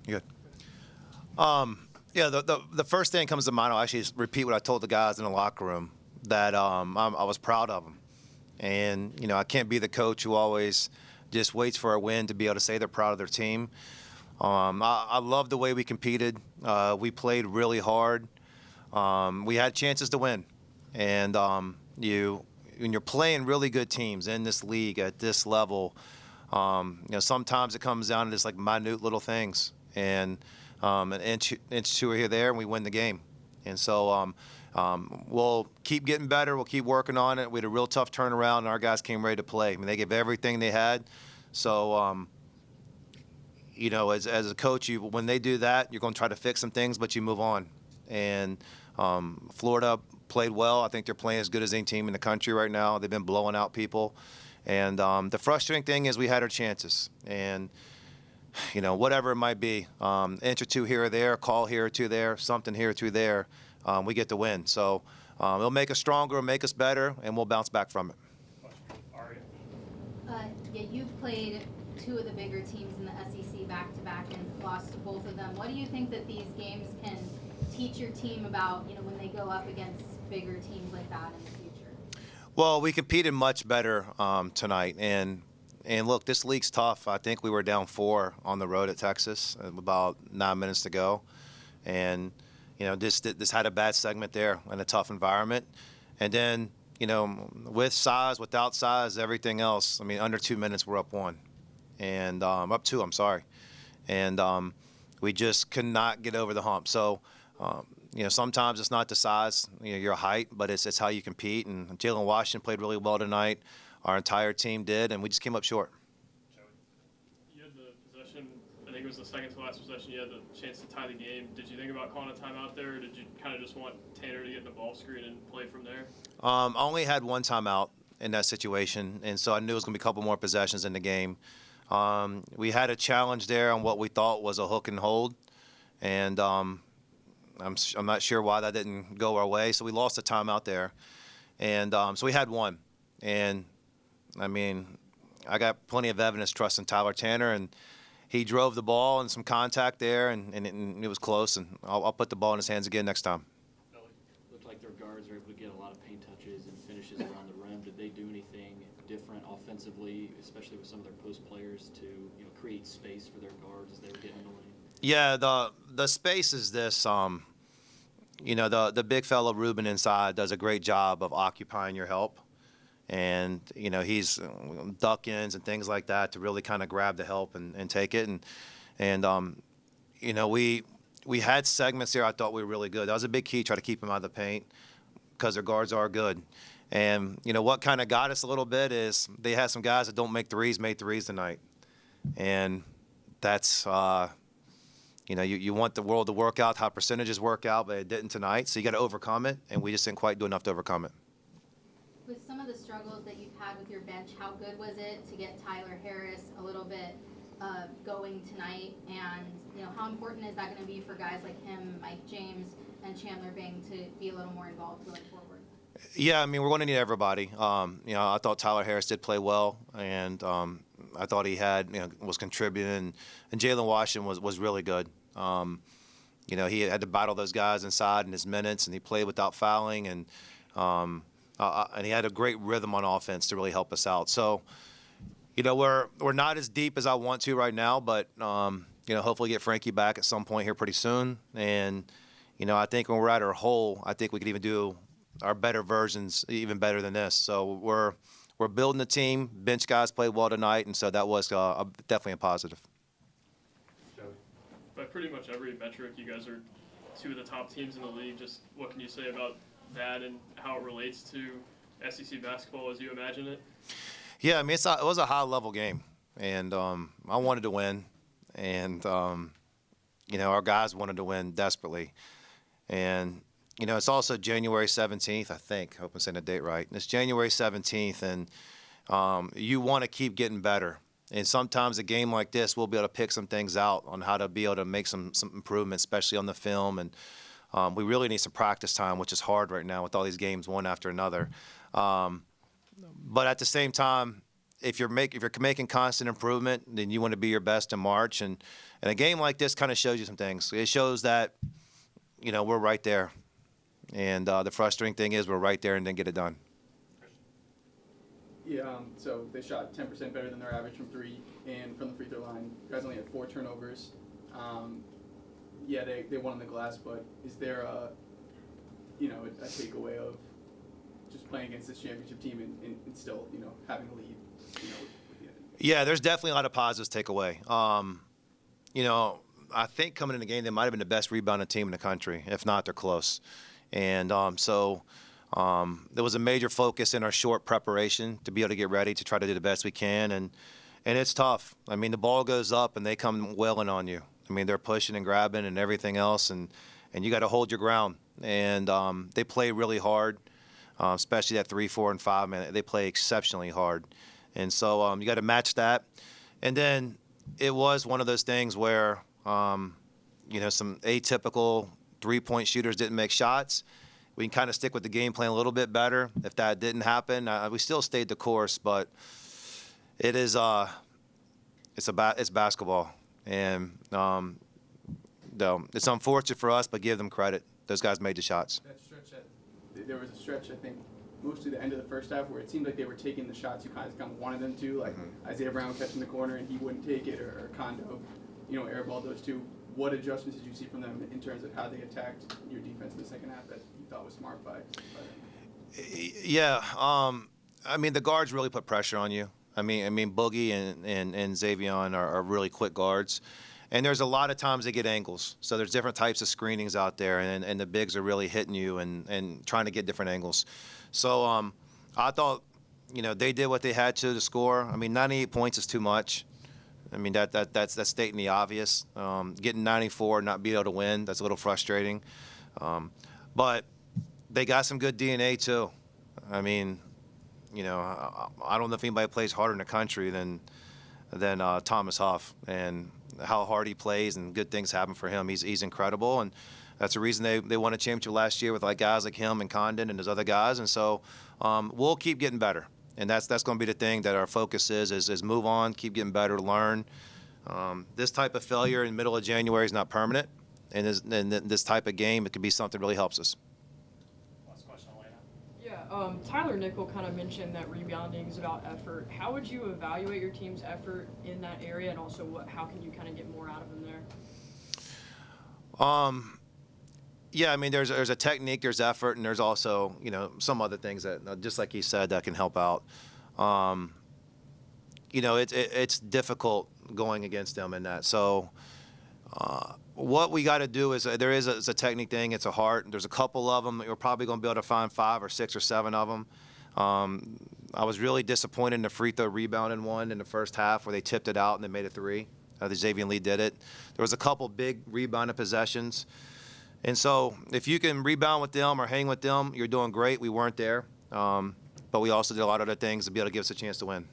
Good. Yeah, the first thing that comes to mind, I'll actually repeat what I told the guys in the locker room, that I was proud of them. And, I can't be the coach who always just waits for a win to be able to say they're proud of their team. I love the way we competed. We played really hard. We had chances to win. And when you're playing really good teams in this league at this level, sometimes it comes down to just like minute little things. And an inch two here, there, and we win the game. And so we'll keep getting better. We'll keep working on it. We had a real tough turnaround, and our guys came ready to play. I mean, they gave everything they had. So, as a coach, when they do that, you're going to try to fix some things, but you move on. And Florida played well. I think they're playing as good as any team in the country right now. They've been blowing out people. And the frustrating thing is we had our chances. And whatever it might be, inch or two here or there, call here or two there, something here or two there, we get to win. So it'll make us stronger, make us better, and we'll bounce back from it. Yeah, you've played two of the bigger teams in the SEC back-to-back and lost to both of them. What do you think that these games can teach your team about, when they go up against bigger teams like that in the future? Well, we competed much better tonight, and look, this league's tough. I think we were down 4 on the road at Texas, about 9 minutes to go. And, this had a bad segment there in a tough environment. And then, with size, without size, everything else, under 2 minutes, we're up 1. And up 2, I'm sorry. And we just could not get over the hump. So, sometimes it's not the size, your height, but it's how you compete. And Jalen Washington played really well tonight. Our entire team did, and we just came up short. You had the possession, I think it was the second to last possession, you had the chance to tie the game. Did you think about calling a timeout there, or did you kind of just want Tanner to get in the ball screen and play from there? I only had one timeout in that situation, and so I knew it was going to be a couple more possessions in the game. We had a challenge there on what we thought was a hook and hold, and I'm not sure why that didn't go our way, so we lost a timeout there. And so we had one. And I got plenty of evidence trusting Tyler Tanner, and he drove the ball and some contact there, and it was close. And I'll put the ball in his hands again next time. Looked like their guards were able to get a lot of paint touches and finishes around the rim. Did they do anything different offensively, especially with some of their post players, to create space for their guards as they were getting in the lane? Yeah, the space is this. The big fella Ruben inside does a great job of occupying your help. And, he's duck-ins and things like that to really kind of grab the help and take it. And we had segments here I thought we were really good. That was a big key, try to keep them out of the paint because their guards are good. And, what kind of got us a little bit is they had some guys that don't make threes, made threes tonight. And that's, you want the world to work out how percentages work out, but it didn't tonight. So you got to overcome it, and we just didn't quite do enough to overcome it. With some of the struggles that you've had with your bench, how good was it to get Tyler Harris a little bit going tonight? And, how important is that going to be for guys like him, Mike James, and Chandler Bing to be a little more involved going forward? Yeah, we're going to need everybody. I thought Tyler Harris did play well, and I thought he was contributing. And Jalen Washington was really good. He had to battle those guys inside in his minutes, and he played without fouling, and he had a great rhythm on offense to really help us out. So, we're not as deep as I want to right now, but hopefully get Frankie back at some point here pretty soon. And I think when we're at our whole, I think we could even do our better versions even better than this. So we're building the team. Bench guys played well tonight, and so that was definitely a positive. By pretty much every metric, you guys are two of the top teams in the league. Just what can you say about that and how it relates to SEC basketball as you imagine it? Yeah, it was a high-level game, and I wanted to win, and our guys wanted to win desperately. And it's also January 17th, I think. I hope I'm saying the date right. It's January 17th, and you want to keep getting better. And sometimes a game like this, we'll be able to pick some things out on how to be able to make some improvements, especially on the film. And we really need some practice time, which is hard right now with all these games one after another. But at the same time, if you're making constant improvement, then you want to be your best in March. And a game like this kind of shows you some things. It shows that, we're right there. And the frustrating thing is we're right there and didn't get it done. Yeah, so they shot 10% better than their average from three and from the free throw line. You guys only had 4 turnovers. Yeah, they won on the glass, but is there a takeaway of just playing against this championship team and still, having a lead, with the end? Yeah, there's definitely a lot of positives to take away. I think coming in the game, they might have been the best rebounding team in the country. If not, they're close. And there was a major focus in our short preparation to be able to get ready to try to do the best we can. And it's tough. I mean, the ball goes up and they come wailing on you. I mean, they're pushing and grabbing and everything else, and you got to hold your ground. And they play really hard, especially that 3, 4, and 5 minute. They play exceptionally hard. And so you got to match that. And then it was one of those things where, some atypical three-point shooters didn't make shots. We can kind of stick with the game plan a little bit better. If that didn't happen, we still stayed the course, but it is it's basketball. And it's unfortunate for us, but give them credit. Those guys made the shots. That stretch, there was a stretch, I think, mostly the end of the first half where it seemed like they were taking the shots you kind of wanted them to, like Isaiah Brown catching the corner and he wouldn't take it, or Kondo, airballed those two. What adjustments did you see from them in terms of how they attacked your defense in the second half that you thought was smart by them? Yeah, the guards really put pressure on you. I mean, Boogie and Xavion are really quick guards. And there's a lot of times they get angles. So there's different types of screenings out there, and the bigs are really hitting you and trying to get different angles. So I thought, they did what they had to score. I mean, 98 points is too much. I mean, that's stating the obvious. Getting 94, not being able to win, that's a little frustrating. But they got some good DNA too. I mean, I don't know if anybody plays harder in the country than Thomas Huff, and how hard he plays and good things happen for him. He's incredible, and that's the reason they won a championship last year with guys like him and Condon and those other guys. And so we'll keep getting better, and that's going to be the thing that our focus is move on, keep getting better, learn. This type of failure in the middle of January is not permanent, and this type of game, it could be something that really helps us. Yeah, Tyler Nickel kind of mentioned that rebounding is about effort. How would you evaluate your team's effort in that area, and also how can you kind of get more out of them there? Yeah, I mean, there's a technique, there's effort, and there's also, some other things that, just like he said, that can help out. It's difficult going against them in that. So what we got to do is there is a technique thing. It's a heart. There's a couple of them. We're probably going to be able to find 5 or 6 or 7 of them. I was really disappointed in the free throw rebounding one in the first half where they tipped it out and they made it 3. The Xavier Lee did it. There was a couple big rebounded possessions. And so if you can rebound with them or hang with them, you're doing great. We weren't there. But we also did a lot of other things to be able to give us a chance to win.